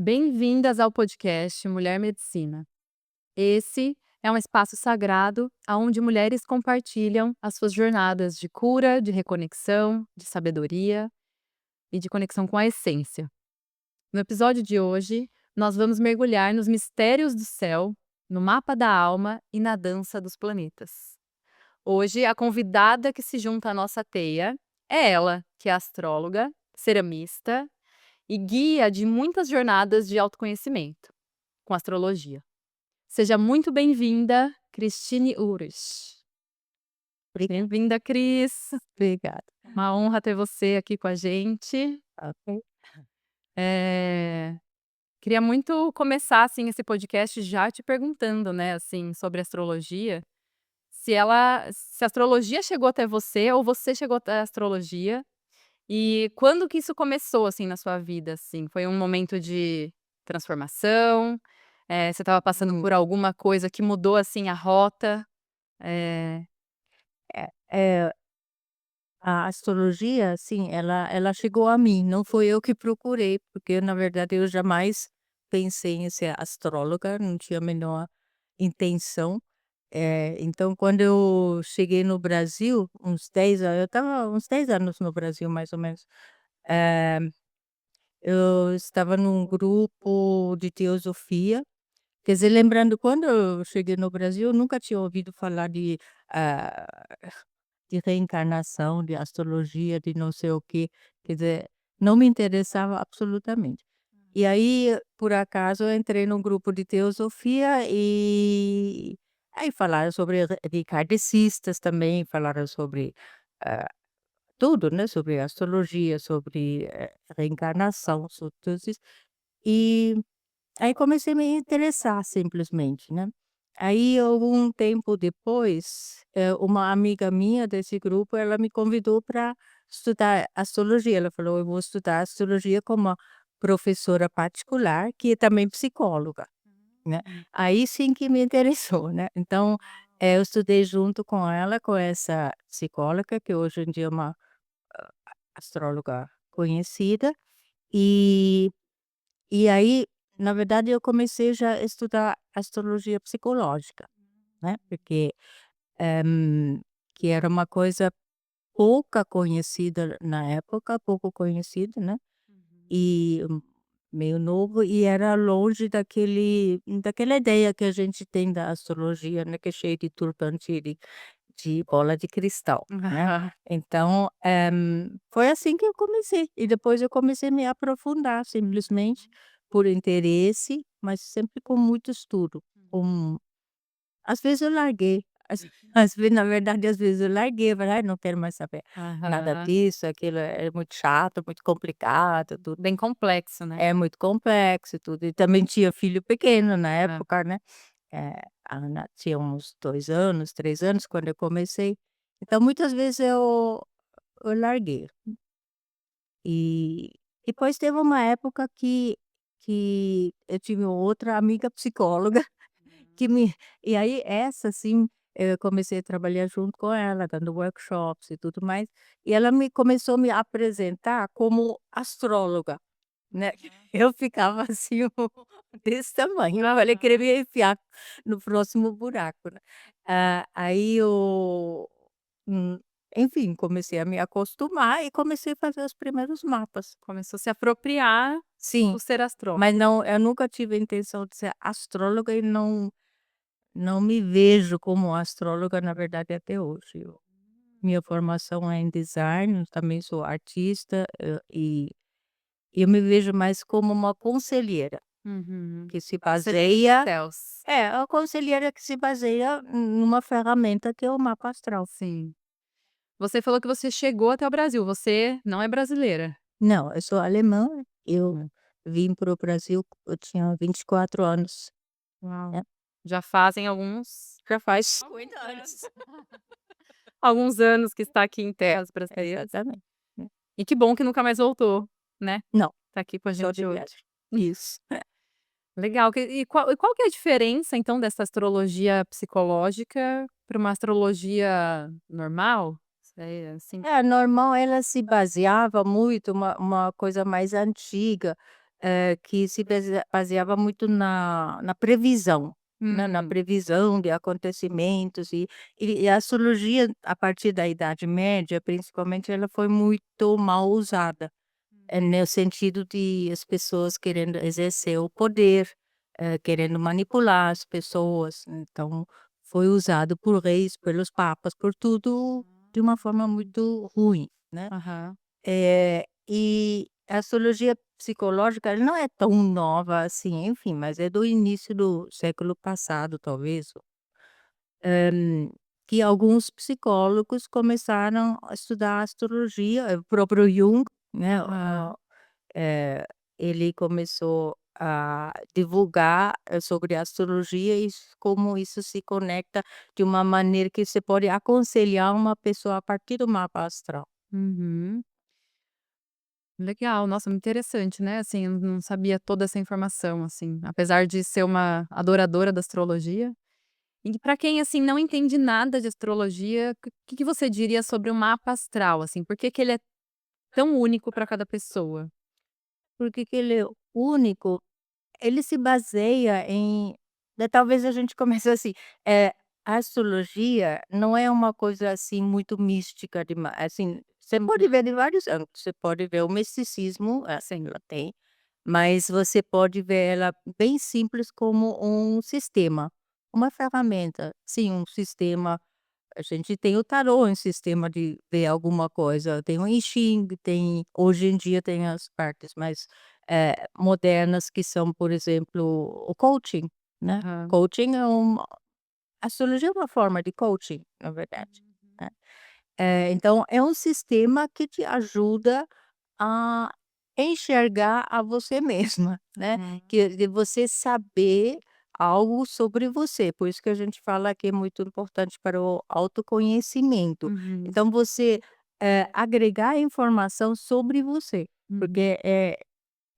Bem-vindas ao podcast Mulher Medicina. Esse é um espaço sagrado onde mulheres compartilham as suas jornadas de cura, de reconexão, de sabedoria e de conexão com a essência. No episódio de hoje, nós vamos mergulhar nos mistérios do céu, no mapa da alma e na dança dos planetas. Hoje, a convidada que se junta à nossa teia é ela, que é astróloga, ceramista e guia de muitas jornadas de autoconhecimento com astrologia. Seja muito bem-vinda, Cristine Ures. Bem-vinda, Cris. Obrigada. Uma honra ter você aqui com a gente. Ok. Eh, Queria muito começar, assim, esse podcast já te perguntando, né, assim, sobre astrologia, se a astrologia chegou até você ou você chegou até a astrologia, e quando que isso começou, assim, na sua vida, assim? Foi um momento de transformação? Você estava passando Hum. por alguma coisa que mudou, assim, a rota? Eh É, a astrologia, assim, ela chegou a mim, não foi eu que procurei, porque na verdade eu jamais pensei em ser astróloga, não tinha a menor intenção. Então quando eu cheguei no Brasil, uns 10 anos eu estava uns 10 anos no Brasil mais ou menos, eh, eu estava num grupo de teosofia. Quer dizer, lembrando, quando eu cheguei no Brasil, eu nunca tinha ouvido falar ah, de reencarnação, de astrologia, de não sei o quê, quer dizer, não me interessava absolutamente. E aí, por acaso, eu entrei num grupo de teosofia e aí falaram sobre de kardecistas também, falaram sobre, ah, tudo, né, sobre astrologia, sobre, reencarnação, sobre tudo isso. E aí comecei a me interessar simplesmente, né. Aí algum tempo depois, uma amiga minha desse grupo, ela me convidou para estudar astrologia, ela falou: "Eu vou estudar astrologia com uma professora particular que é também psicóloga", né. Hum. Aí sim que me interessou, né. Então, eu estudei junto com ela, com essa psicóloga, que hoje em dia é uma astróloga conhecida, e aí, na verdade, eu comecei já a estudar astrologia psicológica, né, porque, eh, que era uma coisa pouca conhecida na época, pouco conhecida, né, Uhum. e meio novo, e era longe daquela ideia que a gente tem da astrologia, né, que é cheio de turbante, de bola de cristal, né. Então, foi assim que eu comecei, e depois eu comecei a me aprofundar simplesmente por interesse, mas sempre com muito estudo, com às vezes eu larguei, às vezes, na verdade, às vezes eu larguei, falei: "Ai, não quero mais saber nada Aham. disso, aquilo é muito chato, muito complicado, tudo Bem complexo, né? é muito complexo e tudo", e também tinha filho pequeno na É. época, né. A Ana tinha uns 2 anos, 3 anos quando eu comecei, então muitas vezes eu larguei. E depois teve uma época que eu tive outra amiga psicóloga que me e aí essa sim, eu comecei a trabalhar junto com ela, dando workshops e tudo mais, e ela me começou a me apresentar como astróloga, né. Eu ficava assim desse tamanho, eu falei: "Queria me enfiar no próximo buraco", né. Aí eu, hum, enfim, comecei a me acostumar e comecei a fazer os primeiros mapas. Começou a se apropriar Sim, do ser astrônomo. mas não, eu nunca tive a intenção de ser astróloga e não me vejo como astróloga, na verdade, até hoje. Minha formação é em design, também sou artista, e eu me vejo mais como uma conselheira, Uhum. que se A serviço dos baseia céus. a conselheira que se baseia numa ferramenta que é o mapa astral. Sim. Você falou que você chegou até o Brasil, você não é brasileira? Não, eu sou alemã, eu vim para o Brasil, eu tinha 24 anos, Uau. né. Já fazem alguns Já faz alguns 50 anos. anos. Alguns anos que está aqui em É, terras brasileiras. exatamente. É. E que bom que nunca mais voltou, né, Não, tá aqui com a só gente de hoje. viagem. Isso. Legal. E qual que é a diferença, então, dessa astrologia psicológica para uma astrologia normal? Sei, assim. É, normal, ela se baseava muito uma coisa mais antiga, que se baseava muito na previsão, né, na Hum, previsão de acontecimentos e a astrologia, a partir da Idade Média, principalmente, ela foi muito mal usada. No sentido de as pessoas querendo exercer o poder, querendo manipular as pessoas, então foi usado por reis, pelos papas, por tudo de uma forma muito ruim, né. aham, E a astrologia psicológica ela não é tão nova assim, enfim, mas é do início do século passado, talvez, que alguns psicólogos começaram a estudar astrologia, o próprio Jung, né, aham. eh, ele começou a divulgar, sobre a astrologia e como isso se conecta de uma maneira que você pode aconselhar uma pessoa a partir do mapa astral. Uhum. Legal, nossa, muito interessante, né, assim, eu não sabia toda essa informação, assim, apesar de ser uma adoradora da astrologia. E para quem, assim, não entende nada de astrologia, o que você diria sobre o mapa astral, assim, por que que ele é tão único para cada pessoa? Porque que ele é único. Ele se baseia em talvez a gente comece assim, a astrologia não é uma coisa, assim, muito mística demais assim, você Uhum. pode ver de vários ângulos, você pode ver o misticismo, Sim. ela tem, mas você pode ver ela bem simples como um sistema, uma ferramenta, sim, um sistema. A gente tem o tarô, um sistema de ver alguma coisa, tem o I Ching, tem hoje em dia tem as partes mais, modernas que são, por exemplo, o coaching, né. Aham. Coaching é uma astrologia é uma forma de coaching, na verdade, Uhum. né. Então é um sistema que te ajuda a enxergar a você mesma, né, Uhum. que de você saber algo sobre você, por isso que a gente fala que é muito importante para o autoconhecimento. Uhum. Então você, agregar informação sobre você, Uhum. porque,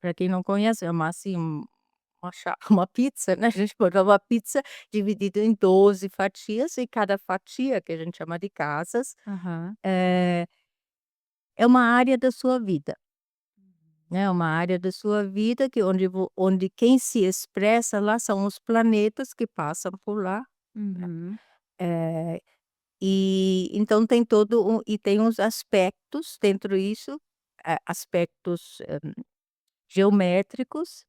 para quem não conhece, é uma assim, uma uma pizza, né, a gente pode uma pizza dividida em 12 fatias e cada fatia, que a gente chama de casas, Aham. eh, é uma área da sua vida. Né, uma área da sua vida que onde quem se expressa lá são os planetas que passam por lá, né. Uhum. Eh, e então tem todo e tem uns aspectos dentro disso, aspectos, geométricos,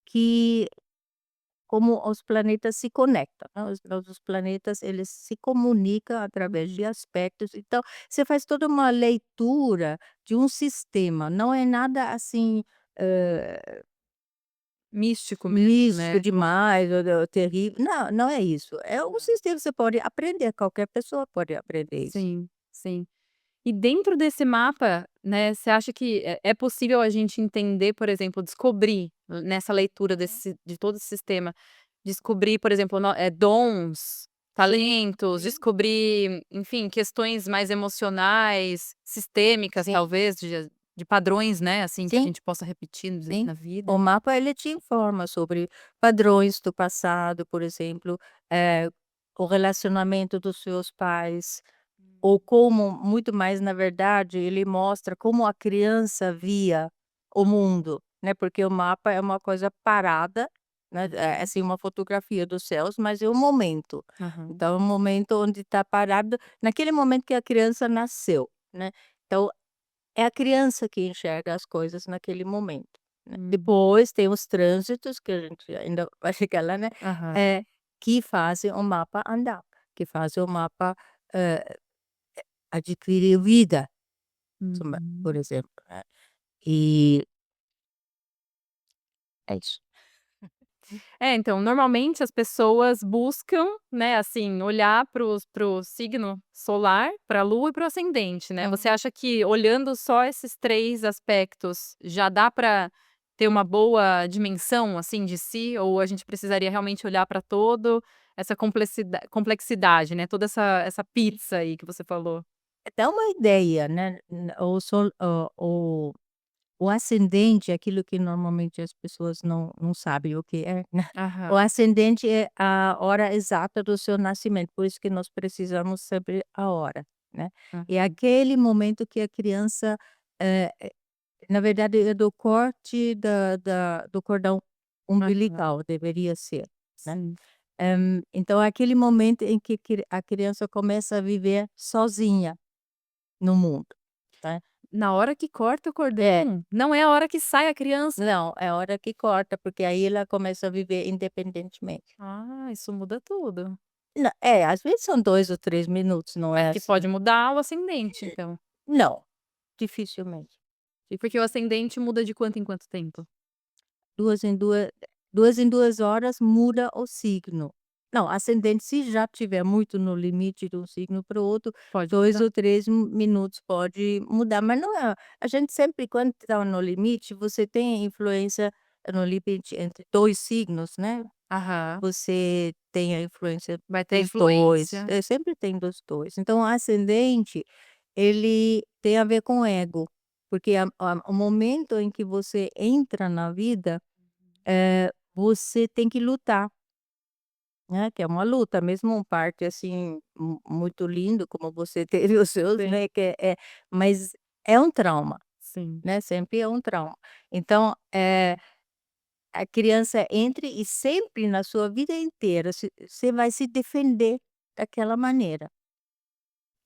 que como os planetas se conectam, né, os planetas eles se comunicam através Uhum. de aspectos, então você faz toda uma leitura de um sistema, não é nada assim, Místico mesmo, místico né. demais ou terrível, não, não é isso, é um Aham. sistema que você pode aprender, qualquer pessoa pode aprender isso. Sim, sim. E dentro desse mapa, né, você acha que é possível a gente entender, por exemplo, descobrir nessa leitura desse de todo esse sistema, descobrir, por exemplo, dons, talentos, Sim, descobrir, enfim, questões mais emocionais, sistêmicas sim, talvez, de padrões, né, assim, que a sim. gente possa repetir Sim, na o vida? mapa ele te informa sobre padrões do passado, por exemplo, o relacionamento dos seus pais, ou como muito mais na verdade, ele mostra como a criança via o mundo, né, porque o mapa é uma coisa parada, né, é Uhum. assim uma fotografia dos céus, mas é um momento. Aham. Então é um momento onde está parado naquele momento que a criança nasceu, né. Então é a criança que enxerga as coisas naquele momento, né. Hum. Depois tem os trânsitos, que a gente ainda vai chegar lá, né, Aham. que fazem o mapa andar, que fazem o mapa, eh, adquirir vida, por Uhum. exemplo, né. E é isso. É, então, normalmente as pessoas buscam, né, assim, olhar para o signo solar, para a lua e para o ascendente, né. Você Uhum. acha que olhando só esses 3 aspectos já dá para ter uma boa dimensão, assim, de si, ou a gente precisaria realmente olhar para todo essa complexidade, né, toda essa pizza aí que você falou? Dá uma ideia, né, o sol o ascendente é aquilo que normalmente as pessoas não sabem o que é, né. Aham, O ascendente é a hora exata do seu nascimento, por isso que nós precisamos saber a hora, né. É aham. aquele momento que a criança, Na verdade é do corte do cordão Aham, umbilical, deveria ser, né. sim. Então é aquele momento em que a criança começa a viver sozinha no mundo, né. Na hora que corta o É, cordão, não é a hora que sai a criança. não, é a hora que corta, porque aí ela começa a viver independentemente. Ah, isso muda tudo. Às vezes são 2 ou 3 minutos, não é Que assim. pode mudar o ascendente então. Não, dificilmente. Porque o ascendente muda de quanto em quanto tempo? 2 em 2 horas muda o signo. Não, ascendente se já tiver muito no limite de um signo para o outro, Pode 2 mudar. ou 3 minutos pode mudar, mas não é a gente sempre quando está no limite, você tem influência no limite entre 2 signos, né, Aham. você tem a influência Vai ter dos 2, influência. sempre tem dos 2. Então o ascendente, ele tem a ver com ego, porque o momento em que você entra na vida, você tem que lutar, né, que é uma luta, mesmo um parto, assim, muito lindo como você teve os seus, Sim, né, mas é um trauma, sim. né, sempre é um trauma. Então, a criança entra e sempre na sua vida inteira você vai se defender daquela maneira,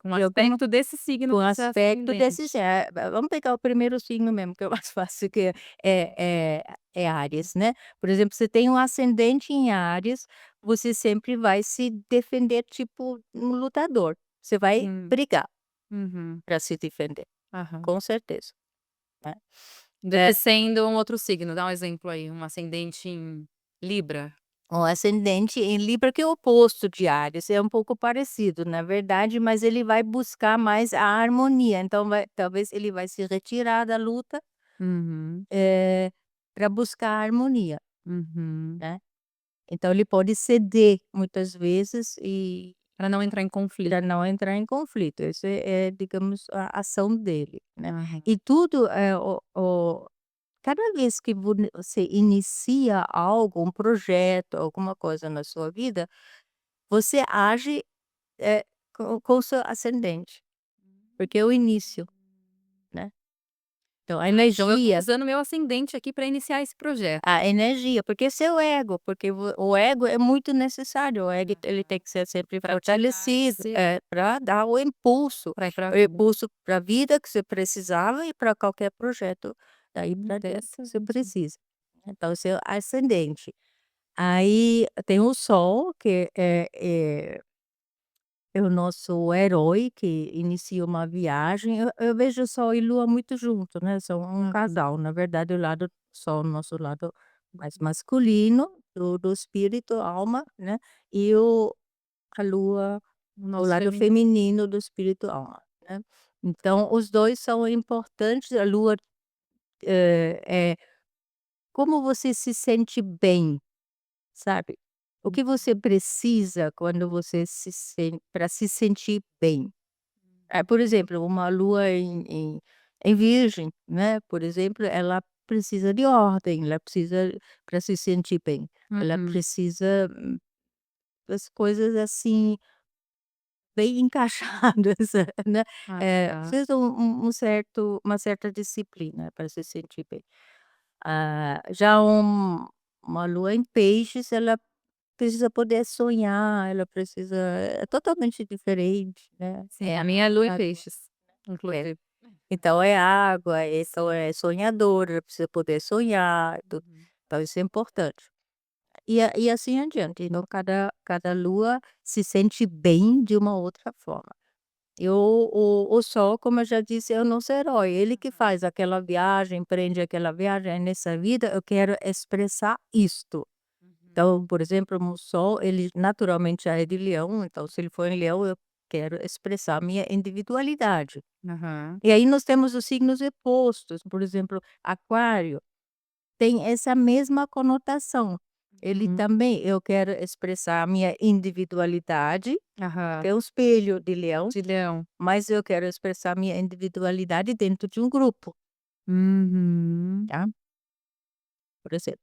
Um de alguma aspecto desse signo com do seu aspecto desse ascendente. gê vamos pegar o primeiro signo mesmo, que é o mais fácil, que é Áries, né. Por exemplo, você tem um ascendente em Áries, você sempre vai se defender tipo um lutador, você vai Hum, brigar uhum, para se defender, aham. com certeza, né. É. Descendo um outro signo, dá um exemplo aí, um ascendente em Libra. O ascendente em Libra, que é o oposto de Áries, é um pouco parecido, na verdade, mas ele vai buscar mais a harmonia, então talvez ele vai se retirar da luta, Uhum, pra buscar a harmonia, uhum. né. Então ele pode ceder muitas vezes e Pra não entrar em conflito. para não entrar em conflito, esse é, digamos, a ação dele, né. Aham. E tudo, cada vez que você inicia algo, um projeto, alguma coisa na sua vida, você age, com o seu ascendente, porque é o início, né. Então a Então eu tô energia usando meu ascendente aqui pra iniciar esse projeto. a energia, porque seu ego, porque o ego é muito necessário, o ego ele tem que ser sempre Pra te dar fortalecido, esse pra dar pra ir pra o vida. impulso pra vida que você precisava e para qualquer projeto daí para diante que você Interessante. precisa. Então seu ascendente. Aí tem o sol que é o nosso herói que inicia uma viagem. Eu vejo Sol e Lua muito junto, né, são um Uhum. casal. Na verdade, o lado Sol, o nosso lado mais masculino do espírito, alma, né, e a Lua, O o nosso lado feminino. feminino do espírito, alma, né. Então os 2 são importantes. A Lua, é como você se sente bem, sabe. O que você precisa quando você para se sentir bem. Por exemplo, uma lua em virgem, né, por exemplo, ela precisa de ordem, ela precisa para se sentir bem, ela Uhum. precisa das coisas, assim, bem encaixadas, né, Ah, tá. precisa uma certa disciplina para se sentir bem. Já uma lua em peixes, ela precisa poder sonhar, ela precisa é totalmente diferente, né, Sim, é a minha é lua em água. peixes, É. inclusive. Então é água, então Sim. é sonhadora, precisa poder sonhar, tudo. Uhum. Então isso é importante. E assim adiante, então cada lua se sente bem de uma outra forma. E o sol, como eu já disse, é o nosso herói, ele que Aham. faz aquela viagem, empreende aquela viagem, aí nessa vida eu quero expressar isto. Uhum. Então, por exemplo, o sol, ele naturalmente já é de leão, então se ele for em leão, eu quero expressar a minha individualidade. Aham. E aí nós temos os signos opostos, por exemplo, aquário tem essa mesma conotação. Ele Uhum. também eu quero expressar a minha individualidade, Aham. que é um espelho de leão, De leão. mas eu quero expressar a minha individualidade dentro de um grupo, Uhum. tá, por exemplo,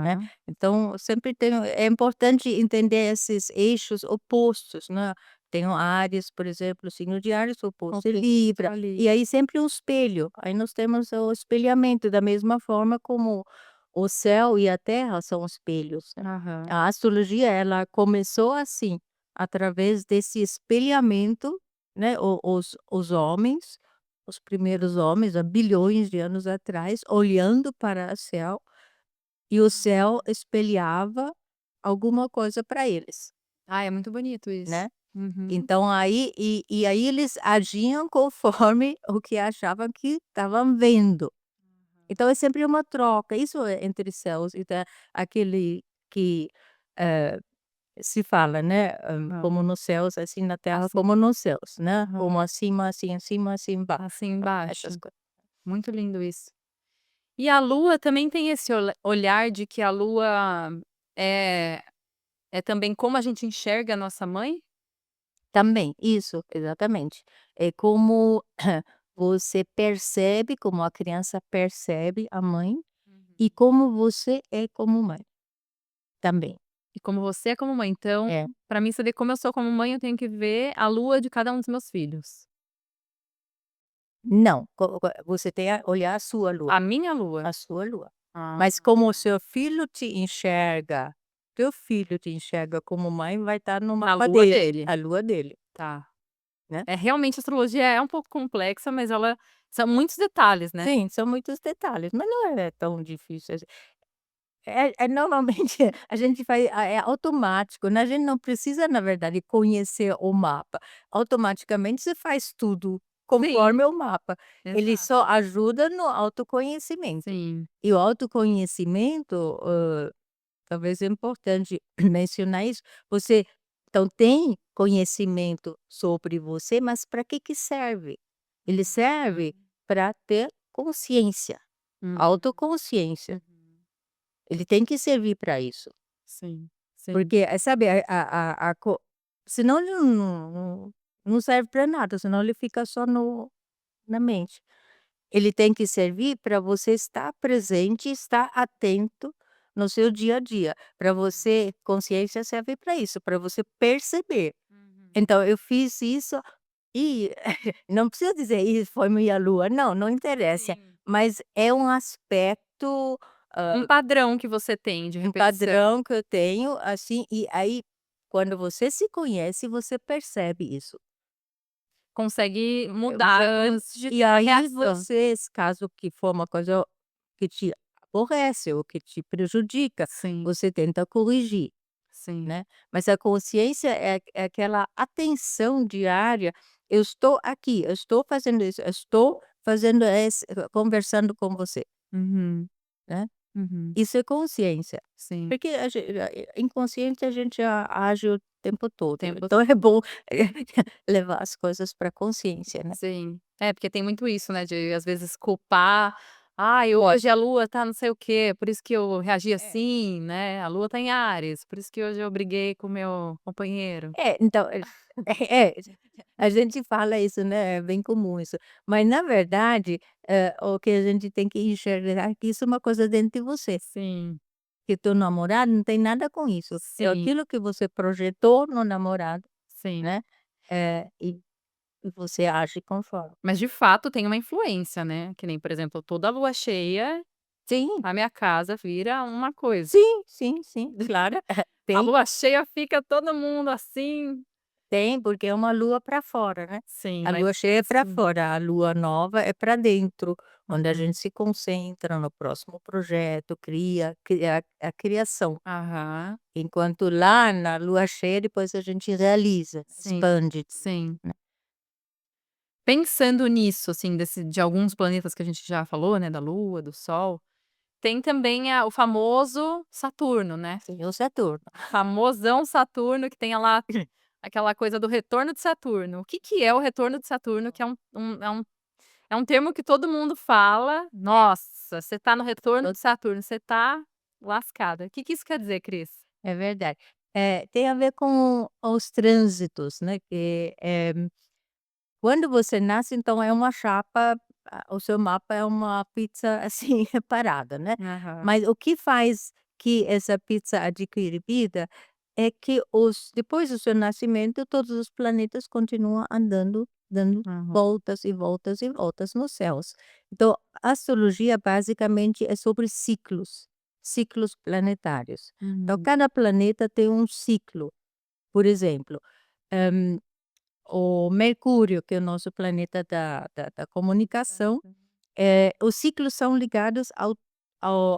né. Aham. Então sempre tem é importante entender esses eixos opostos, né. Tenho Áries, por exemplo, o signo de Áries, o oposto é Oposto Libra, ali. e aí sempre um espelho, aí nós temos o espelhamento, da mesma forma como o céu e a terra são espelhos, né. Aham. A astrologia ela começou assim, através desse espelhamento, né, os homens, os primeiros homens, há bilhões de anos atrás, olhando para o céu, e o céu espelhava alguma coisa para eles, Ah, é muito bonito isso. né. Uhum. Então aí aí eles agiam conforme o que achavam que estavam vendo. Então é sempre uma troca, isso é entre céus, então aquele que, eh, se fala, né, Hã. como nos céus, assim na terra Assim, como nos céus, né, aham. como acima, assim acima, assim embaixo, Assim essas embaixo. coisas. Muito lindo isso. E a lua também tem esse olhar de que a lua é é também como a gente enxerga a nossa mãe? Também, isso, exatamente. É como você percebe, como a criança percebe a mãe, e Uhum. como você é como mãe, também. E como você é como mãe, então, É. para mim saber como eu sou como mãe, eu tenho que ver a lua de cada um dos meus filhos. Não, você tem a olhar A minha lua? a sua lua. Ah, Mas como o seu filho te enxerga, teu filho te enxerga como mãe, vai estar no na mapa lua dele, dele. a lua dele, Tá. né. É, realmente a astrologia é um pouco complexa, mas ela são muitos detalhes, né. Sim, são muitos detalhes, mas não é tão difícil assim. É normalmente a gente faz é automático, né, a gente não precisa na verdade conhecer o mapa, automaticamente você faz tudo Sim, conforme o mapa, ele só exato. ajuda no autoconhecimento. Sim. E o autoconhecimento, talvez é importante mencionar isso, você então tem conhecimento sobre você, mas para que que serve? Ele serve Uhum. para ter consciência, Uhum. autoconsciência. Uhum. Ele tem que servir para isso, Sim, sim. porque, sabe, a co senão ele não serve para nada, senão ele fica só no na mente. Ele tem que servir para você estar presente, estar atento no seu dia a dia, para você consciência serve para isso, para você perceber. Uhum. Então eu fiz isso e não precisa dizer: "Isso foi minha lua", não, não interessa, Sim. mas é um aspecto, Um padrão que você tem de um repetição. padrão que eu tenho, assim, e aí quando você se conhece, você percebe isso. Consegue mudar Você antes de e ter a aí reação. você, caso que for uma coisa que te aborrece ou que te prejudica, Sim, você tenta corrigir, sim. né. Mas a consciência é aquela atenção diária: "Eu estou aqui, eu estou fazendo isso, eu estou fazendo esse conversando com você", Uhum, né. uhum. Isso é consciência, Sim, porque inconsciente a gente age o tempo todo, tempo então é bom levar as coisas para consciência, né. sim. É, porque tem muito isso, né, de às vezes culpar: "Ai, Pode. hoje a lua tá não sei o quê, por isso que eu reagi É. assim, né, a lua tá em Áries, por isso que hoje eu briguei com o meu companheiro". Então, é, a gente fala isso, né, é bem comum isso, mas na verdade, o que a gente tem que enxergar é que isso é uma coisa dentro de você, Sim, que teu namorado não tem nada com isso, é sim, aquilo que você projetou no namorado, sim. né, e você age conforme. Mas de fato tem uma influência, né, que nem, por exemplo, toda lua cheia, Sim, a minha casa vira uma coisa. sim, sim, sim, claro, A tem. lua cheia fica todo mundo assim. Tem, porque é uma lua para fora, né. Sim, A mas lua cheia é para sim. fora, a lua nova é para dentro, onde a Uhum. gente se concentra no próximo projeto, cria a criação. Aham. Enquanto lá na lua cheia, depois a gente realiza, Sim, expande tudo, sim. né. Pensando nisso, assim, de alguns planetas que a gente já falou, né, da Lua, do Sol, tem também o famoso Saturno, né. Tem o Saturno. Famosão Saturno que tem lá aquela coisa do retorno de Saturno. O que que é o retorno de Saturno? Que é um termo que todo mundo fala: "Nossa, você tá no retorno de Saturno, você tá lascada". O que que isso quer dizer, Cris? É verdade. Tem a ver com os trânsitos, né, quando você nasce, então é uma chapa, o seu mapa é uma pizza, assim, parada, né. Aham. Mas o que faz que essa pizza adquire vida é que os depois do seu nascimento, todos os planetas continuam andando, dando Aham. voltas e voltas e voltas nos céus. Então, a astrologia basicamente é sobre ciclos, ciclos planetários. Então, Uhum. cada planeta tem um ciclo. Por exemplo, hã, o Mercúrio, que é o nosso planeta da comunicação, os ciclos são ligados ao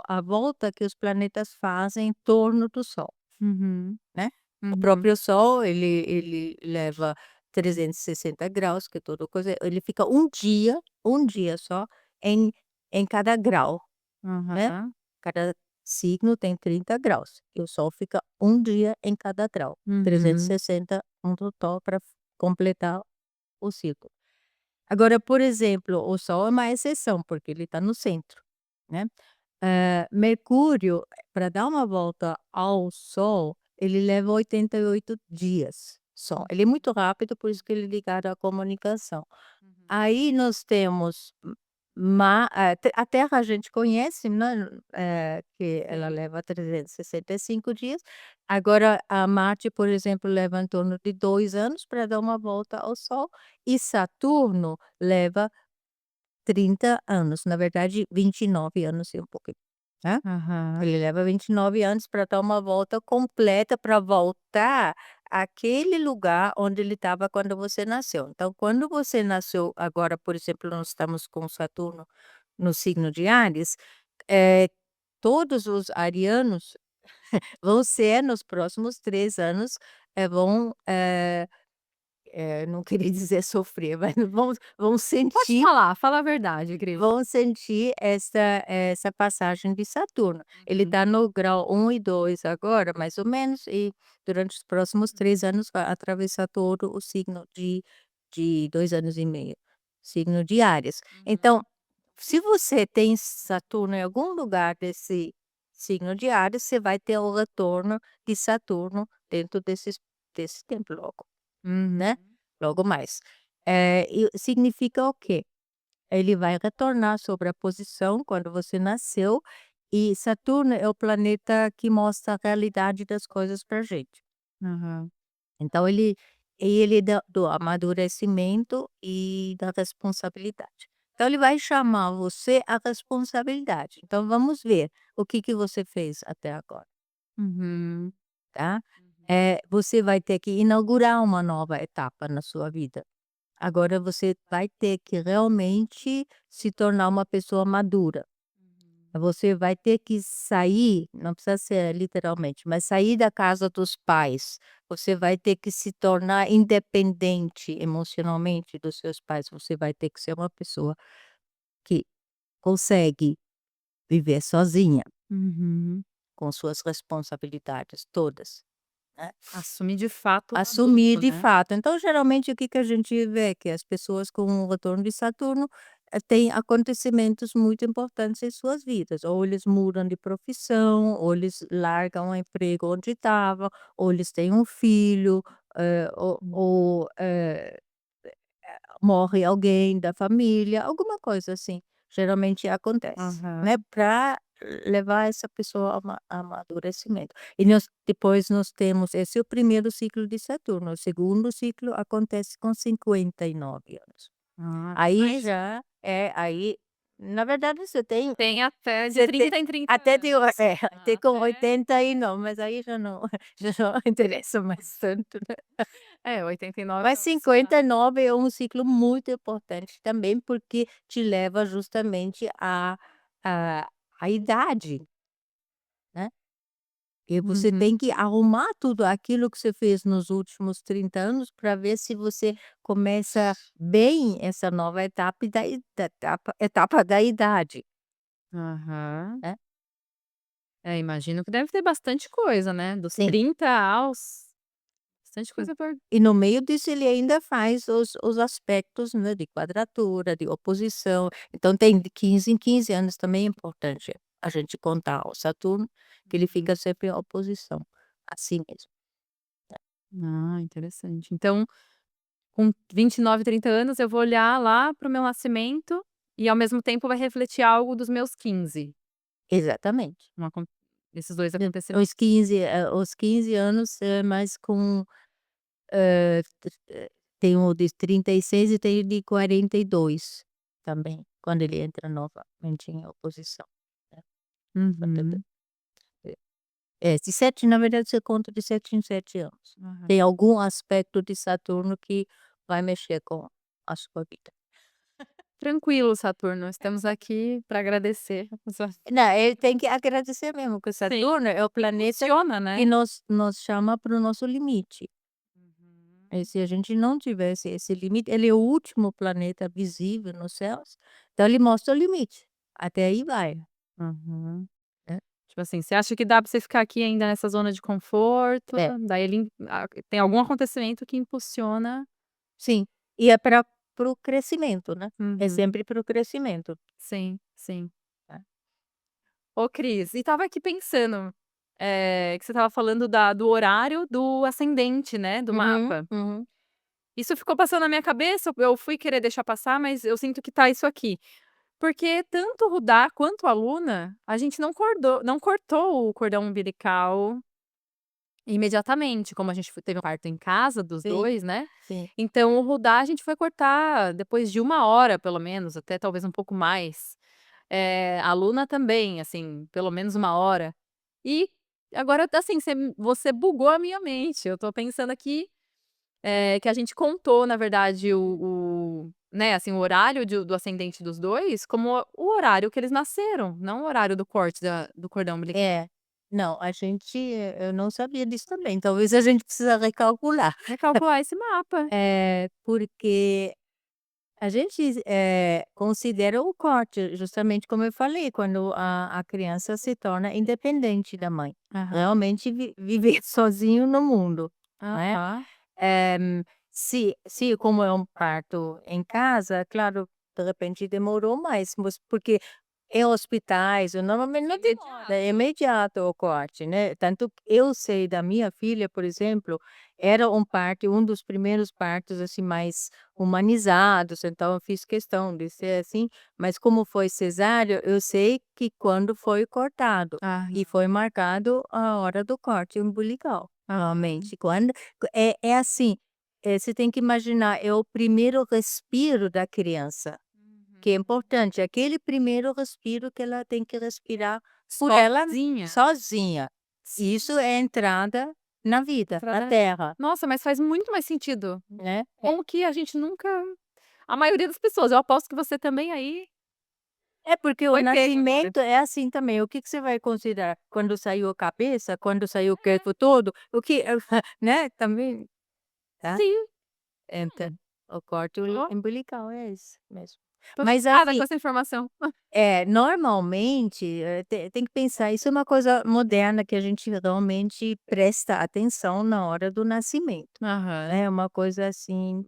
à volta que os planetas fazem em torno do Sol, Uhum. né. O Uhum. próprio Sol, ele leva 360 graus, que é toda coisa ele fica um dia só em cada grau, né. Aham. Cada signo tem 30 graus, e o Sol fica um dia em cada grau, Uhum. 360 um total para completar o ciclo. Agora, por exemplo, o Sol é uma exceção, porque ele está no centro, né. Mercúrio, para dar uma volta ao Sol, ele leva 88 dias só. Ele é muito rápido, por isso que ele é ligado à comunicação. Uhum. Aí nós temos a Terra a gente conhece, né, que ela Sim. leva 365 dias. Agora a Marte, por exemplo, leva em torno de 2 anos para dar uma volta ao Sol, e Saturno leva 30 anos, na verdade 29 anos e um pouquinho, né. Aham. Ele leva 29 anos para dar uma volta completa, para voltar àquele lugar onde ele estava quando você nasceu. Então, quando você nasceu agora, por exemplo, nós estamos com Saturno no signo de Áries, eh, todos os arianos vão ser nos próximos 3 anos, vão, não queria dizer sofrer, mas vão Pode sentir falar, fala a verdade, grilo. essa passagem de Saturno. Ele Uhum. está no grau 1 e 2 agora, mais ou menos, e durante os próximos 3 anos vai atravessar todo o signo de 2 anos e meio, signo de Áries. Uhum. Então, se você tem Saturno em algum lugar desse signo de Áries, você vai ter o retorno de Saturno dentro desse tempo logo, Uhum. né, logo mais. E significa o quê? Ele vai retornar sobre a posição quando você nasceu, e Saturno é o planeta que mostra a realidade das coisas pra gente. Aham. Então ele dá do amadurecimento e da responsabilidade. Então ele vai chamar você à responsabilidade. Então vamos ver o que que você fez até agora, Uhum. tá. Uhum. Você vai ter que inaugurar uma nova etapa na sua vida. Agora você vai ter que realmente se tornar uma pessoa madura. Uhum. Você vai ter que sair, não precisa ser literalmente, mas sair da casa dos pais. Você vai ter que se tornar independente emocionalmente dos seus pais. Você vai ter que ser uma pessoa que consegue viver sozinha, Uhum. com suas responsabilidades todas, né. Assumir de fato um Assumir adulto, de né. fato. Então, geralmente, o que que a gente vê? Que as pessoas com o retorno de Saturno, têm acontecimentos muito importantes em suas vidas. Ou eles mudam de profissão, ou eles largam o emprego onde estavam, ou eles têm um filho, morre alguém da família, alguma coisa assim. Geralmente acontece, Aham. né, para levar essa pessoa a amadurecimento. E nós depois nós temos esse é o primeiro ciclo de Saturno, o segundo ciclo acontece com 59 anos. Ah, Aí mas já aí na verdade tem até de você tem 30 em 30 até de anos. até com Até 80 aí não, mas aí já não já não interessa mais tanto, né. 89 Mas anos já. 59 é um ciclo muito importante também, porque te leva justamente a à idade, né. E você Uhum. tem que arrumar tudo aquilo que você fez nos últimos 30 anos para ver se você começa bem essa nova etapa da etapa da idade, Aham. né. É, imagino que deve ter bastante coisa, né, dos Sim. 30 aos bastante Sim. coisa por E no meio disso ele ainda faz os aspectos, né, de quadratura, de oposição, então tem de 15 em 15 anos, também é importante a gente contar o Saturno, que ele Uhum. fica sempre em oposição, assim mesmo. Ah, interessante. Então, com 29, 30 anos, eu vou olhar lá para o meu nascimento e, ao mesmo tempo, vai refletir algo dos meus 15. Exatamente. Uma esses 2 De acontecimentos. os 15 anos é mais com, eh, tem o de 36 e tem o de 42 também, quando ele entra novamente em oposição, né. Uhum. De 7 na verdade você conta de 7 em 7 anos. Aham. Tem algum aspecto de Saturno que vai mexer com a sua vida. Tranquilo, Saturno, estamos aqui para agradecer. Não, ele tem que agradecer mesmo, porque Sim, Saturno é o planeta funciona, né. que nos chama para o nosso limite. E Uhum. se a gente não tivesse esse limite, ele é o último planeta visível nos céus, então ele mostra o limite. Até aí vai, Uhum. né. Tipo assim, você acha que dá pra você ficar aqui ainda nessa zona de conforto, É, daí tem algum acontecimento que impulsiona. sim. E é para o crescimento, né. É Uhum. sempre para o crescimento, Sim, sim. tá. Ô Cris, e estava aqui pensando, que você estava falando do horário do ascendente, né, do Uhum, mapa. uhum. Isso ficou passando na minha cabeça, eu fui querer deixar passar, mas eu sinto que tá isso aqui. Porque tanto o Rudá quanto a Luna, a gente não cortou o cordão umbilical imediatamente, como a gente teve um parto em casa dos Sim, 2, né. sim. Então o Rudá a gente foi cortar depois de 1 hora pelo menos, até talvez um pouco mais. A Luna também, assim, pelo menos 1 hora. E agora, assim, você bugou a minha mente, eu tô pensando aqui, que a gente contou na verdade né, assim, o horário do ascendente dos 2 como o horário que eles nasceram, não o horário do corte do cordão umbilical. É. Não, a gente eu não sabia disso também, talvez a gente precisa recalcular. Recalcular esse mapa. Porque a gente, considera o corte, justamente como eu falei, quando a criança se torna independente da mãe, Aham. realmente viver sozinho no mundo, não é. Aham. Se como é um parto em casa, claro, de repente demorou mais, mas porque em hospitais, eu normalmente não demora, é Imediato. imediato o corte, né. Tanto que eu sei da minha filha, por exemplo, era um dos primeiros partos, assim, mais humanizados, então eu fiz questão de ser assim, mas como foi cesáreo, eu sei que quando foi cortado, Aham. e foi marcado a hora do corte umbilical, Aham. realmente. Quando é assim, você tem que imaginar, é o primeiro respiro da criança. Que é Uhum. importante, aquele primeiro respiro que ela tem que respirar por ela Sozinha? sozinha. Isso Sim. é a entrada na vida, na Entrada. terra, Nossa, mas faz muito mais sentido. né. Como que a gente nunca, a maioria das pessoas, eu aposto que você também aí É porque o foi pego agora. nascimento é assim também, o que que você vai considerar? Quando saiu a cabeça, quando saiu o corpo todo, o que né, também, tá. Sim. Então, Hum. o corte Tô umbilical é esse mesmo. tô Mas chocada assim com essa informação. normalmente, tem que pensar, isso é uma coisa moderna que a gente realmente presta atenção na hora do nascimento, Aham. né, é uma coisa assim,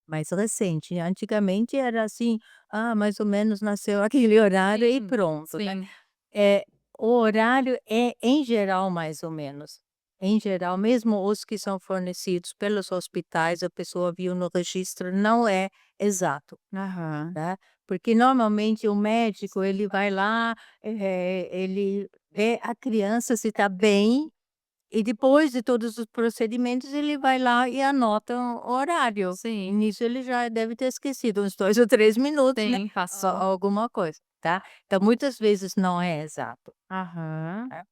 mais recente. Antigamente era assim: "Ah, mais ou menos nasceu aquele horário e Sim, pronto", né. sim. É o horário é, em geral, mais ou menos. Em geral, mesmo os que são fornecidos pelos hospitais, a pessoa viu no registro, não é exato. Aham. Tá, porque normalmente o médico ele vai lá, ele vê a criança se está bem, e depois de todos os procedimentos ele vai lá e anota o horário. E Sim, nisso ele já deve ter esquecido uns 2 ou 3 minutos, né, sim, passou. alguma coisa, tá. Então muitas vezes não é exato, Aham. tá.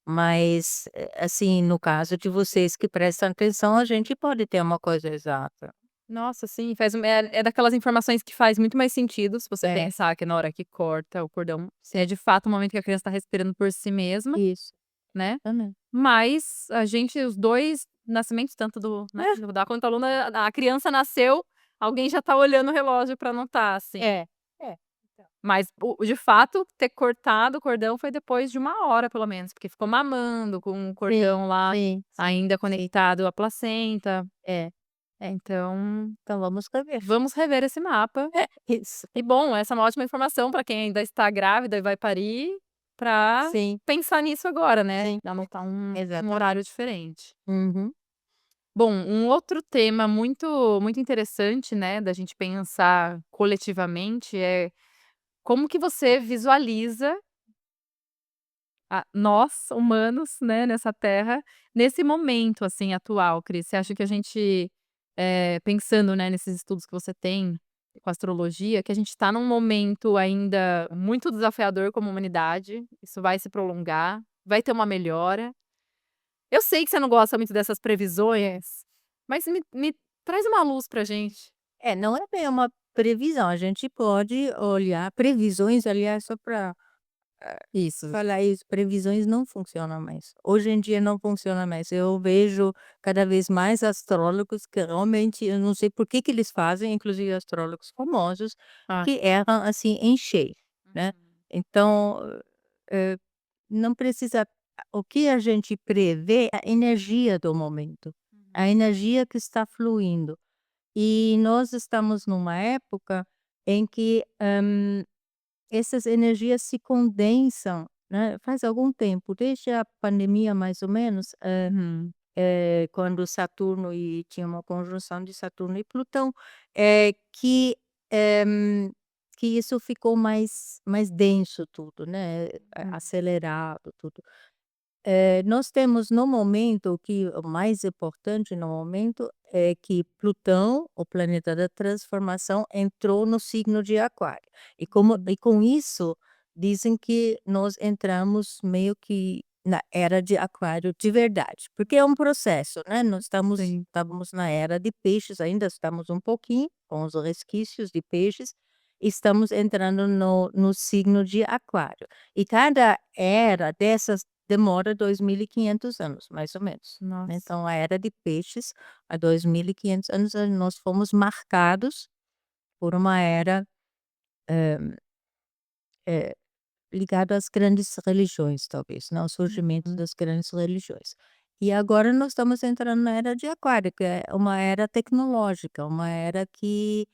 Mas, assim, no caso de vocês que prestam atenção, a gente pode ter uma coisa exata. Nossa, sim, é daquelas informações que faz muito mais sentido se você É, pensar que na hora que corta o cordão, se é de fato o momento que a criança está respirando por si mesma, isso. né. Também. Mas a gente, os 2 nascimentos, tanto né, do Dá quanto a Luna, a criança nasceu, alguém já tá olhando o relógio pra anotar, assim. É, é. Então. Mas o de fato, ter cortado o cordão foi depois de 1 hora pelo menos, porque ficou mamando com o Sim, cordão lá sim, sim, ainda sim. conectado à placenta. É, é. Então, Então vamos rever. vamos rever esse mapa. É, isso. E bom, essa é uma ótima informação para quem ainda está grávida e vai parir, para Sim, pensar nisso agora, né, sim, anotar um exatamente. horário diferente. Uhum. Bom, um outro tema muito interessante, né, da gente pensar coletivamente é como que você visualiza nós humanos, né, nessa terra, nesse momento, assim, atual, Cris, você acha que a gente, pensando, né, nesses estudos que você tem com astrologia, que a gente está num momento ainda muito desafiador como humanidade, isso vai se prolongar, vai ter uma melhora. Eu sei que você não gosta muito dessas previsões, mas me traz uma luz pra gente. É, não é bem uma previsão, a gente pode olhar previsões, aliás, só para Isso. falar isso, previsões não funcionam mais. Hoje em dia não funciona mais. Eu vejo cada vez mais astrólogos que realmente eu não sei por que que eles fazem, inclusive astrólogos famosos, Ah. que erram, assim, em cheio, né. Uhum. Então, eh, não precisa o que a gente prevê é a energia do momento, a Uhum. energia que está fluindo. E nós estamos numa época em que, essas energias se condensam, né, faz algum tempo, desde a pandemia mais ou menos, Uhum. quando Saturno e tinha uma conjunção de Saturno e Plutão, que, que isso ficou mais denso tudo, né, Uhum. acelerado tudo. Nós temos no momento que o mais importante no momento é que Plutão, o planeta da transformação, entrou no signo de Aquário. E com isso, dizem que nós entramos meio que na era de Aquário de verdade, porque é um processo, né, nós Sim. estamos na era de Peixes, ainda estamos um pouquinho com os resquícios de Peixes, estamos entrando no signo de Aquário. E cada era dessas demora 2.500 anos, mais ou menos, né, Nossa. então a era de Peixes, há 2.500 anos, nós fomos marcados por uma era, eh, ligada às grandes religiões talvez, né, o surgimento Uhum. das grandes religiões. E agora nós estamos entrando na era de Aquário, que é uma era tecnológica, uma era que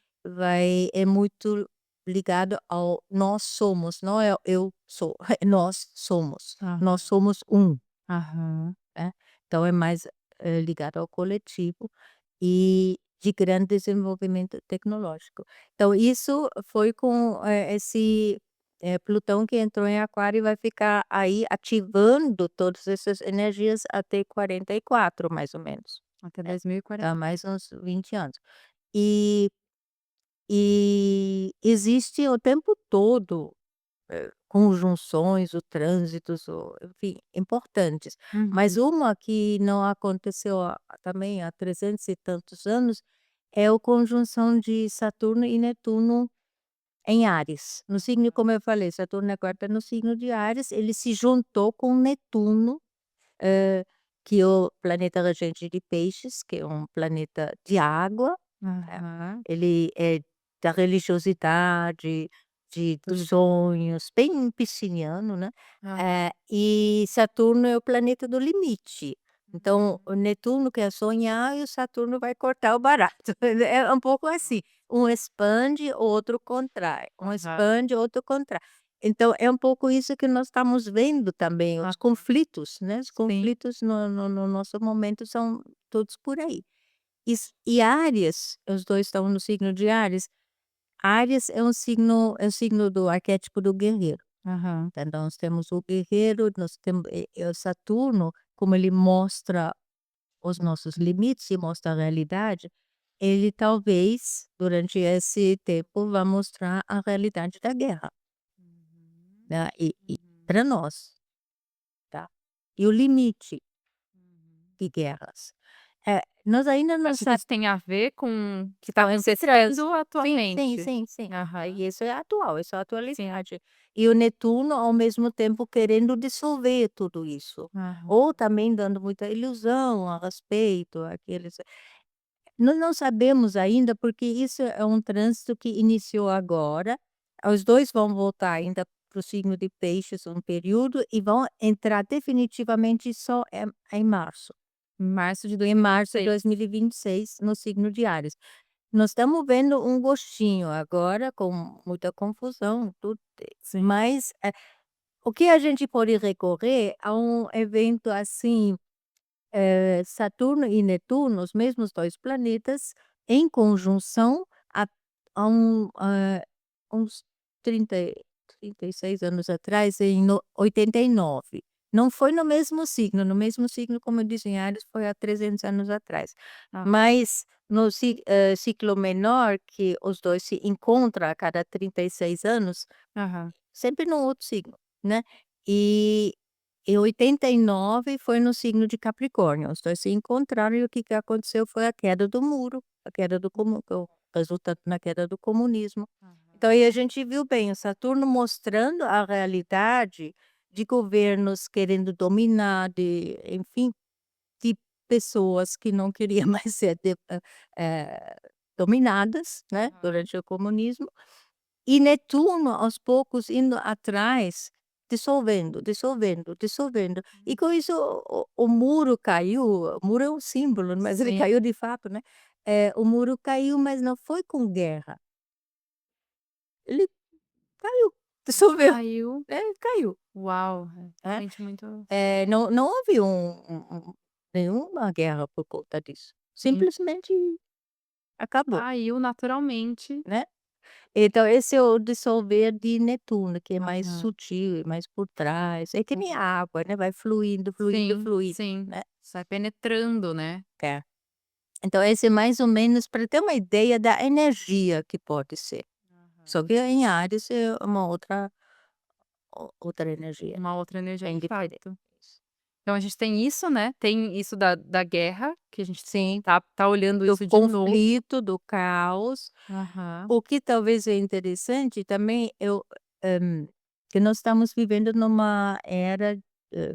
é muito ligado ao nós somos, não é eu sou, é nós Aham. somos um. Aham. Né, então é mais, ligado ao coletivo e de grande desenvolvimento tecnológico. Então isso foi com, esse, Plutão que entrou em Aquário e vai ficar aí ativando todas essas energias até 44 mais ou menos, Até né, 2040. dá mais uns 20 anos. E existe o tempo todo conjunções, o trânsitos, enfim, importantes. Mas Uhum. uma que não aconteceu também há 300 e tantos anos, é a conjunção de Saturno e Netuno em Áries. No signo, como eu falei, Saturno agora está no signo de Áries, ele se juntou com Netuno, eh, que é o planeta regente de Peixes, que é um planeta de água, né, Aham. ele é da religiosidade, dos Tudo. sonhos, bem pisciano, né, Aham. e Saturno é o planeta do limite. Então, Uhum. o Netuno quer sonhar e o Saturno vai cortar o barato. É um pouco assim, um expande, o outro contrai, um Aham. expande, o outro contrai. Então é um pouco isso que nós estamos vendo também, os Aham. conflitos, né, os Sim. conflitos no nosso momento são todos por aí. E Áries, os 2 estão no signo de Áries. Áries é um signo do arquétipo do guerreiro. Aham. Então nós temos o guerreiro, nós temos o Saturno, como ele mostra os nossos limites e mostra a realidade, ele talvez, durante esse tempo, vá mostrar a realidade da guerra, Uhum. né, e Uhum. para nós, tá. E o limite Uhum. de guerras. Nós ainda não Acho que sa isso tem a ver com o que está Sim, traz acontecendo sim, sim, atualmente. sim, sim. Aham. Aí isso é atual, isso é a Sim. atualidade. E o Netuno, ao mesmo tempo, querendo dissolver tudo isso, Aham. ou também dando muita ilusão a respeito, aqueles nós não sabemos ainda, porque isso é um trânsito que iniciou agora, os 2 vão voltar ainda para o signo de Peixes um período e vão entrar definitivamente só em março. Em março de Em março de 2026. 2026, no signo de Áries. Nós estamos vendo um gostinho agora, com muita confusão, tudo, Sim. mas, o que a gente pode recorrer a um evento assim, Saturno e Netuno, os mesmos 2 planetas, em conjunção a uns 30 36 anos atrás, em 89. Não foi no mesmo signo, como eu disse, em Áries foi há 300 anos atrás. Ah, Mas no ciclo menor, que os 2 se encontram a cada 36 anos, aham, sempre no outro signo, né. E em 89 foi no signo de Capricórnio, os 2 se encontraram e o que que aconteceu foi a queda do muro, a queda do comu o resultado na queda do comunismo. aham. Então aí a gente viu bem o Saturno mostrando a realidade de governos querendo dominar, de enfim, de pessoas que não queriam mais ser dominadas, né, Aham. durante o comunismo, e Netuno aos poucos indo atrás, dissolvendo, dissolvendo, dissolvendo. E com isso o muro caiu, o muro é um símbolo, mas ele Sim, caiu de fato, né. O muro caiu, mas não foi com guerra, ele caiu, dissolveu, caiu. caiu, Uau, é né. realmente muito Não houve nenhuma guerra por conta disso, sim, simplesmente acabou, caiu naturalmente. né. Então esse é o dissolver de Netuno, que é mais Aham. sutil, mais por trás, é que nem a água, né, vai fluindo, fluindo, Sim, fluindo, sim. né. Sai penetrando, né. É. Então esse é mais ou menos para ter uma ideia da energia que pode ser. Só Aham. que em Áries é uma outra energia, Uma outra energia bem de diferente. fato. Então a gente tem isso, né, tem isso da guerra, que a gente Sim, tá olhando do isso de novo. conflito, do caos. Aham. O que talvez é interessante também, que nós estamos vivendo numa era, hã,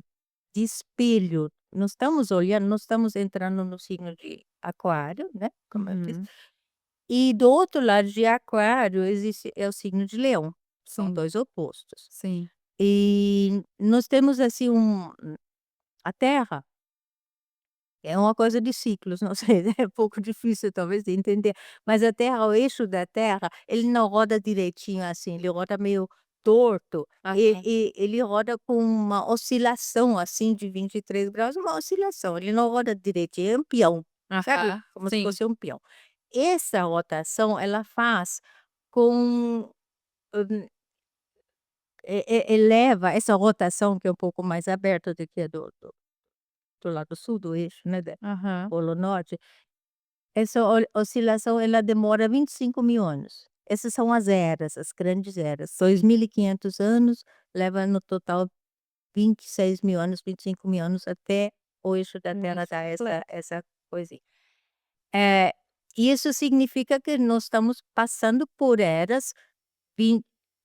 de espelho. Nós estamos olhando, nós estamos entrando no signo de Aquário, né, como eu disse, Uhum. e do outro lado de Aquário existe o signo de Leão, são Sim, 2 opostos. sim. E nós temos assim a Terra é uma coisa de ciclos, não sei, é um pouco difícil talvez de entender, mas a Terra, o eixo da Terra, ele não roda direitinho assim, ele roda meio torto, Aham. e ele roda com uma oscilação, assim, de 23 graus, uma oscilação, ele não roda direitinho, é um peão, sabe, Aham. como se Sim. fosse um peão. Essa rotação ela faz com, hum, eleva essa rotação que é um pouco mais aberta do que a do lado sul do eixo, né, da Aham. polo norte. Essa oscilação ela demora 25.000 anos. Essas são as eras, as grandes eras. 2.500 anos, leva no total 26.000 anos, 25.000 anos até o eixo da Um Terra eixo dar completo. essa coisinha. Eh, isso significa que nós estamos passando por eras. vin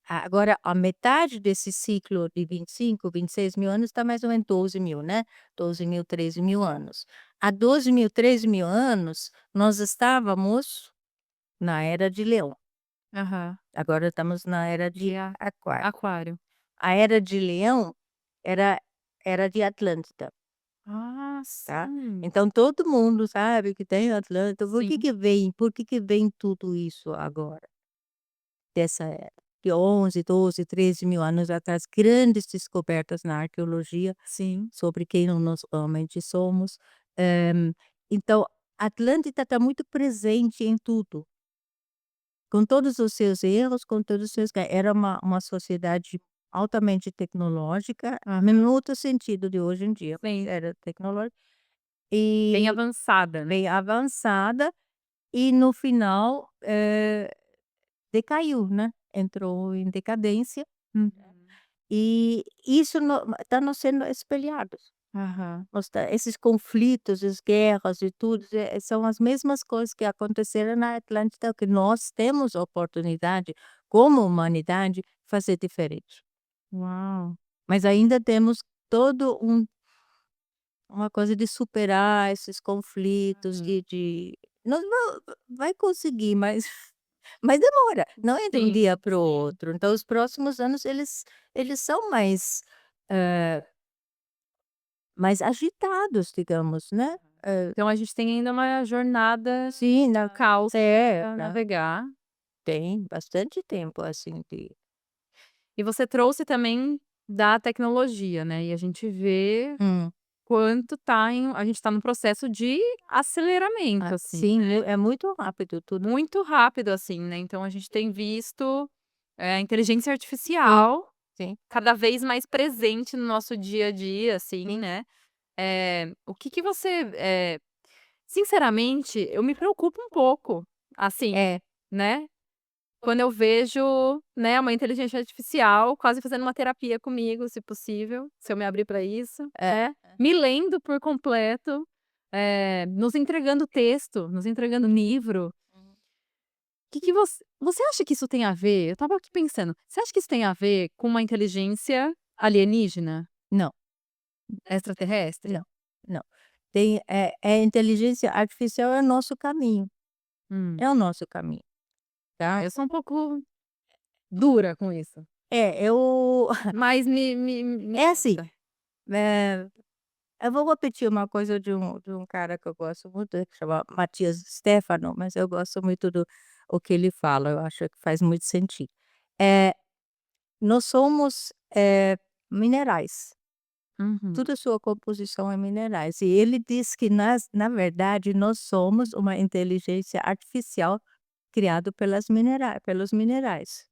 Agora a metade desse ciclo de 25.000, 26.000 anos está mais ou menos 12.000, né, 12.000, 13.000 anos. Há 12.000, 13.000 anos, nós estávamos na era de Leão, Aham. agora estamos na era De de Aquário. aquário. A era de Leão era era de Atlântida, Ah, tá. sim. Então todo mundo sabe que tem Atlântida, Sim. por que que vem tudo isso agora? Dessa era, de 11, 12, 13.000 anos atrás, grandes descobertas na arqueologia Sim. sobre quem nós realmente somos. Então, Atlântida está muito presente em tudo, com todos os seus erros, com todos os seus era uma sociedade altamente tecnológica, Aham. no outro sentido de hoje em dia, mas Sim. era tecnológica Bem e avançada, né. bem avançada, e no final, decaiu, né, entrou em decadência. Uhum. E isso está nos sendo espelhados. Aham. Esses conflitos, as guerras e tudo, são as mesmas coisas que aconteceram na Atlântida, que nós temos a oportunidade, como humanidade, fazer diferente. Uau. Mas ainda temos todo uma coisa de superar esses conflitos, Uhum. não vai conseguir, mas mas demora, não é de um Sim, dia para o sim. outro. Então os próximos anos eles são mais agitados, digamos, né. Então a gente tem ainda uma jornada Sim, no caos pra né, navegar. tem bastante tempo, assim, de E você trouxe também da tecnologia, né, e a gente vê hum. quanto a gente tá num processo de aceleramento, assim, Sim, é muito rápido tudo. muito rápido, assim, né, então a gente tem visto, A inteligência Sim, artificial sim, cada vez mais presente no nosso dia a dia, assim, sim. né. O que que você, sinceramente, eu me preocupo um pouco, assim, É, né, quando eu vejo, né, uma inteligência artificial quase fazendo uma terapia comigo, se possível, se eu me abrir para isso, é. né, me lendo por completo, nos entregando texto, nos entregando livro. Uhum. Que você acha que isso tem a ver, eu estava aqui pensando, você acha que isso tem a ver com uma inteligência alienígena, Não, extraterrestre? não, não. A inteligência artificial é o nosso caminho, Hum, é o nosso caminho, tá. eu sou um pouco dura com isso, Eu mas me é assim, conta. eh, eu vou repetir uma coisa de um cara que eu gosto muito, que chama Matias Stefano, mas eu gosto muito do o que ele fala, eu acho que faz muito sentido. Eh, nós somos, minerais, Uhum. toda a sua composição é minerais, e ele diz que na verdade nós somos uma inteligência artificial criado pelos minerais.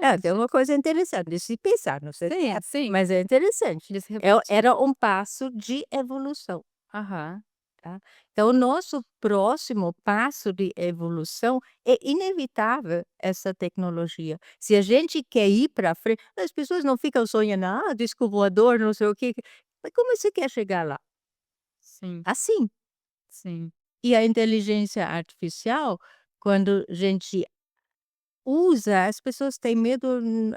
É, tem Interessante. uma coisa interessante de se pensar, não sei se Sim, é, sim, mas é interessante. de se refletir. Era um passo de evolução, Aham. tá. Então o nosso próximo passo de evolução é inevitável essa tecnologia. Se a gente quer ir para frente, as pessoas não ficam sonhando: "Ah, disco voador, não sei o quê", mas como você quer chegar lá? Sim, Assim. sim, E a inteligência artificial, quando a gente usa, as pessoas têm medo,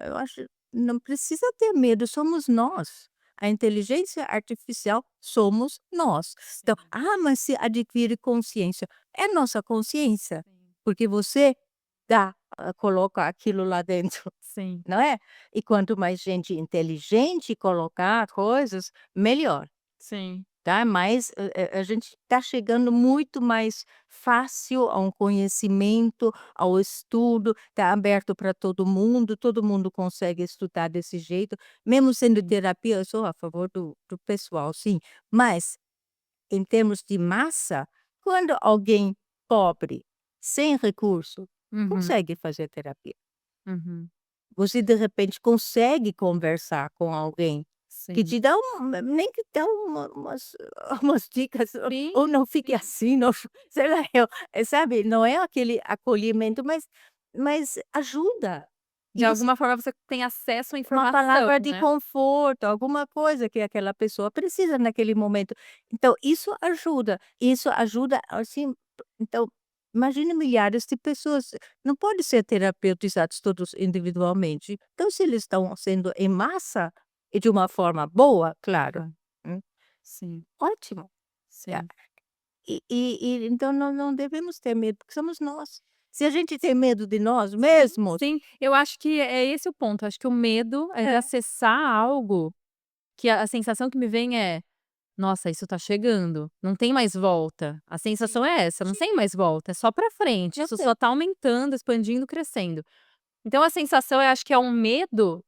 eu acho, não precisa ter medo, somos nós. A inteligência artificial somos nós. Então, sim, mas se adquire consciência, é nossa consciência, sim, porque você coloca aquilo lá dentro, sim, não é? E quanto mais gente inteligente colocar coisas, melhor. sim, Tá, mas a gente está chegando muito mais fácil a um conhecimento, ao estudo, está aberto para todo mundo consegue estudar desse jeito, mesmo sendo sim. terapia, eu sou a favor do pessoal, sim, mas em termos de massa, quando alguém pobre, sem recurso, Uhum, consegue fazer terapia. uhum. Você de repente consegue conversar com alguém que Sim. te dá nem que dá umas umas dicas, Sim, ou não fique sim. assim, não sei lá, sabe, não é aquele acolhimento, mas ajuda. E De você alguma forma você tem acesso à uma informação, palavra de né. conforto, alguma coisa que aquela pessoa precisa naquele momento. Então isso ajuda, assim, então, imagine milhares de pessoas, não pode ser terapeutizados todos individualmente. Então se eles estão sendo em massa, e de uma forma boa, claro, Aham. hum, Sim, ótimo. Ah, sim. e então não devemos ter medo, porque somos nós. Se a gente tem medo de nós Sim, mesmos, sim. Eu acho que é esse o ponto, acho que o medo é de é, acessar algo que a sensação que me vem é: "Nossa, isso tá chegando, não tem mais volta". A sim, sensação é essa, não sim, tem mais volta, é só pra frente, eu isso sei. só tá aumentando, expandindo, crescendo. Então a sensação eu acho que é um medo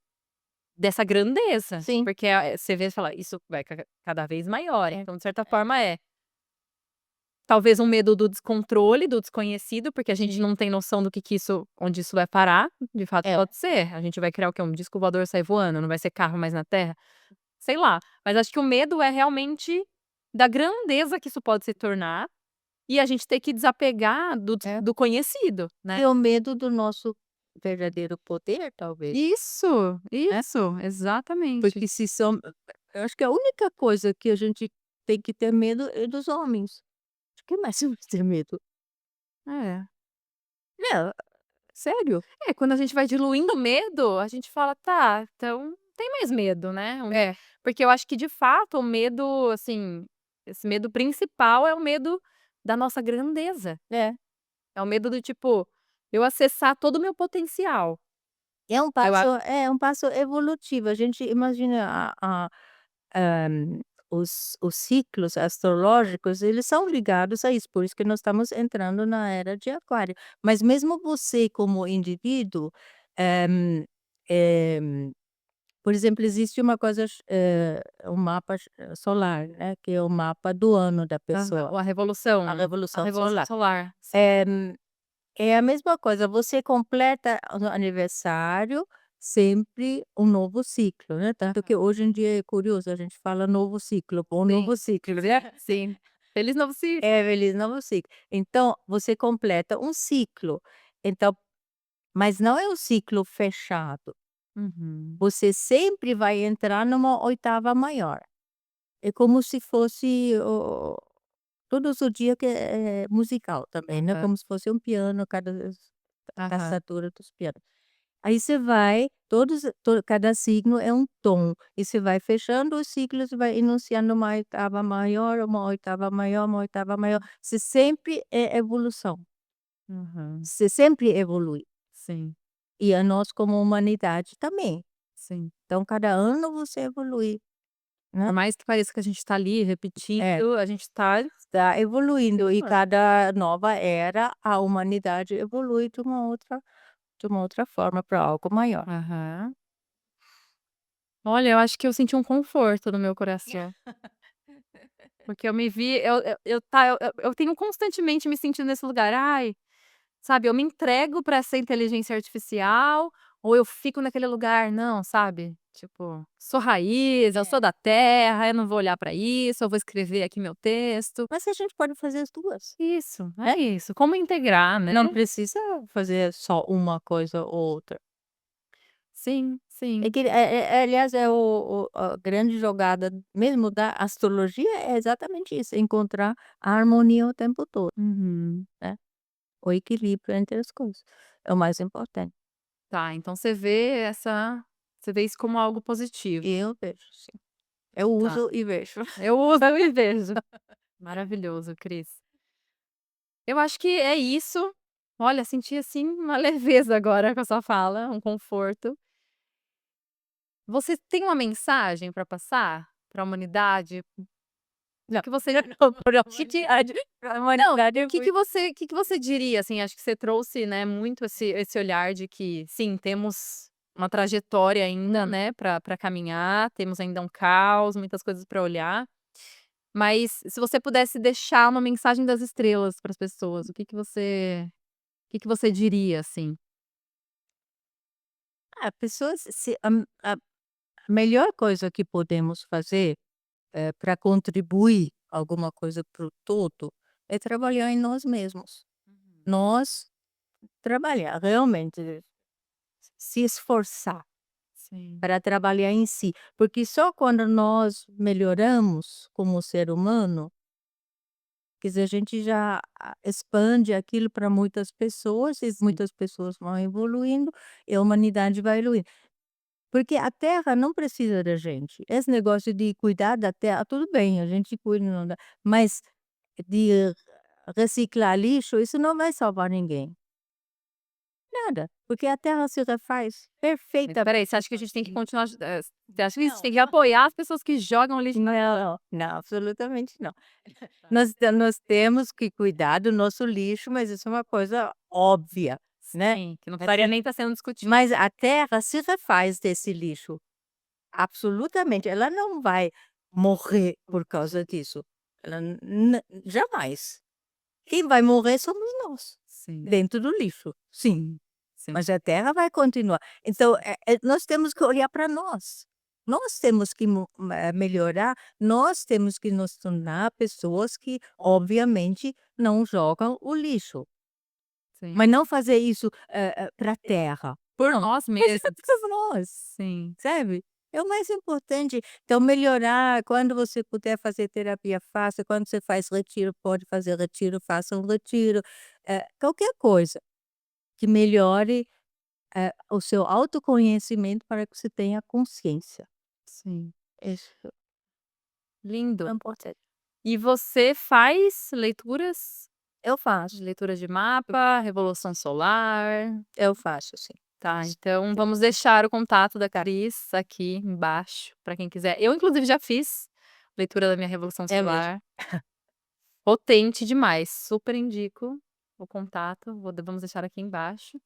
dessa grandeza, Sim. porque, você vê e fala: "Isso vai cada vez maior", É, então de certa é. forma é talvez um medo do descontrole, do desconhecido, porque a gente Sim. não tem noção do que isso onde isso vai parar, de fato É, pode ser, a gente vai criar o quê? Um disco voador sair voando, não vai ser carro mais na terra? Sei lá, mas acho que o medo é realmente da grandeza que isso pode se tornar, e a gente ter que desapegar é. do conhecido, né. E o medo do nosso verdadeiro poder, talvez, né, Isso, exatamente. porque se são eu acho que a única coisa que a gente tem que ter medo é dos homens. De que mais vamos ter medo? É. Não, sério. Quando a gente vai diluindo o medo, a gente fala: "Tá, então não tem mais medo, né". É, Porque eu acho que de fato o medo, assim, esse medo principal é o medo da nossa grandeza. é. É o medo do tipo, eu acessar todo o meu potencial. É um Eu a passo evolutivo. A gente imagina hã, os ciclos astrológicos, eles são ligados a isso, por isso que nós estamos entrando na era de aquário. Mas mesmo você como indivíduo, eh eh, por exemplo, existe uma coisa um mapa solar, né, que é o mapa do ano da pessoa, Aham, a a revolução revolução solar. solar, sim. Eh É a mesma coisa, você completa no aniversário sempre um novo ciclo, né, tanto que hoje em dia é curioso, a gente fala novo ciclo, bom Sim, novo ciclo, né. sim. Feliz novo ciclo. É, feliz novo ciclo. Então, você completa um ciclo, então mas não é um ciclo fechado, Uhum. você sempre vai entrar numa oitava maior. É como se fosse o todos o dia que é musical também, né, Hã. como se fosse um piano, cada Aham. tastatura dos pianos. Aí você vai, cada signo é um tom, e você vai fechando os ciclos e vai enunciando uma oitava maior, uma oitava maior, uma oitava maior. Você sempre é evolução, Uhum. você sempre evolui. Sim, E a nós como humanidade também. sim. Então cada ano você evolui, né. Por mais que pareça que a gente tá ali É, repetindo, a gente tá está evoluindo e evoluindo. cada nova era, a humanidade evolui de uma outra forma para algo maior. Aham. Olha, eu acho que eu senti um conforto no meu coração, porque eu me vi eu tenho constantemente me sentindo nesse lugar, ai, sabe, eu me entrego pra essa inteligência artificial, ou eu fico naquele lugar, não, sabe, tipo, sou raiz, eu sou É. da terra, eu não vou olhar pra isso, eu vou escrever aqui meu texto. Mas a gente pode fazer as 2, Isso, né. é isso, como integrar, né. Não precisa fazer só uma coisa ou outra. Sim, É sim. que aliás é o a grande jogada mesmo da astrologia é exatamente isso, encontrar a harmonia o tempo todo, Uhum. né, o equilíbrio entre as coisas, é o mais importante. Tá, então você vê isso como algo positivo. Eu vejo sim, eu Tá, uso e vejo. eu uso e vejo. Maravilhoso, Cris. Eu acho que é isso. Olha, senti, assim, uma leveza agora com a sua fala, um conforto. Você tem uma mensagem para passar para a humanidade? O Não, que você não, por humanidade, a não, humanidade é muito o que que você diria, assim, acho que você trouxe, né, muito esse olhar de que, sim, temos uma trajetória ainda, uhum. né, para caminhar, temos ainda um caos, muitas coisas para olhar, mas se você pudesse deixar uma mensagem das estrelas para as pessoas, o que que você diria, assim? Pessoas se a melhor coisa que podemos fazer, pra contribuir alguma coisa para o todo, é trabalhar em nós mesmos. Uhum. Nós trabalhar, realmente, se esforçar Sim. para trabalhar em si, porque só quando nós melhoramos como ser humano, quer dizer, a gente já expande aquilo para muitas pessoas e Sim, muitas pessoas vão evoluindo e a humanidade vai evoluindo. Porque a terra não precisa da gente. Esse negócio de cuidar da terra, tudo bem, a gente cuida, não dá, mas de reciclar lixo, isso não vai salvar ninguém. Nada, porque a terra se refaz mas espera aí, você perfeitamente acha que a gente tem que sozinha. continuar você acha que a gente Não. tem que apoiar as pessoas que jogam lixo Não, na rua? não, não, absolutamente não. Tá. Nós temos que cuidar do nosso lixo, mas isso é uma coisa óbvia, né. Sim, que não A precisaria te nem estar sendo discutido. Mas a terra se refaz desse lixo, absolutamente, ela não vai morrer por causa disso, ela jamais. Quem vai morrer somos nós, Sim, dentro do lixo, sim. sim, Mas a terra vai continuar. Então, nós temos que olhar para nós. Nós temos que melhorar, nós temos que nos tornar pessoas que, obviamente, não jogam o lixo. sim. Mas não fazer isso, para a terra. Por Não, nós fazer mesmos. para nós, Sim, sabe. É o mais importante. Então melhorar, quando você puder fazer terapia, faça. Quando você faz retiro, pode fazer retiro, faça um retiro. Qualquer coisa que melhore o seu autoconhecimento para que você tenha consciência. sim. Isso é Lindo. importante. E você faz leituras? Eu faço, Leitura de mapa, revolução solar? eu faço sim. Tá, então vamos deixar o contato da Cris aqui embaixo para quem quiser. Eu inclusive já fiz leitura da minha revolução É mesmo. solar, potente demais, super indico o contato, vamos deixar aqui embaixo.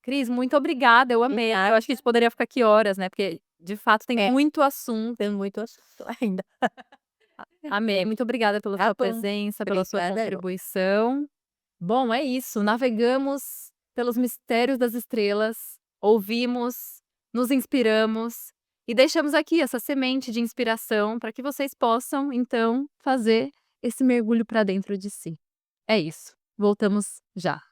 Cris, muito obrigada, eu De amei, eu nada. acho que a gente poderia ficar aqui horas, né, porque de fato tem É, muito assunto. tem muito assunto ainda. Amei, muito obrigada pela Tá sua bom. presença, pela sua Obrigada eu. contribuição. Bom, é isso, navegamos pelos mistérios das estrelas, ouvimos, nos inspiramos e deixamos aqui essa semente de inspiração para que vocês possam, então, fazer esse mergulho para dentro de si. É isso, voltamos já.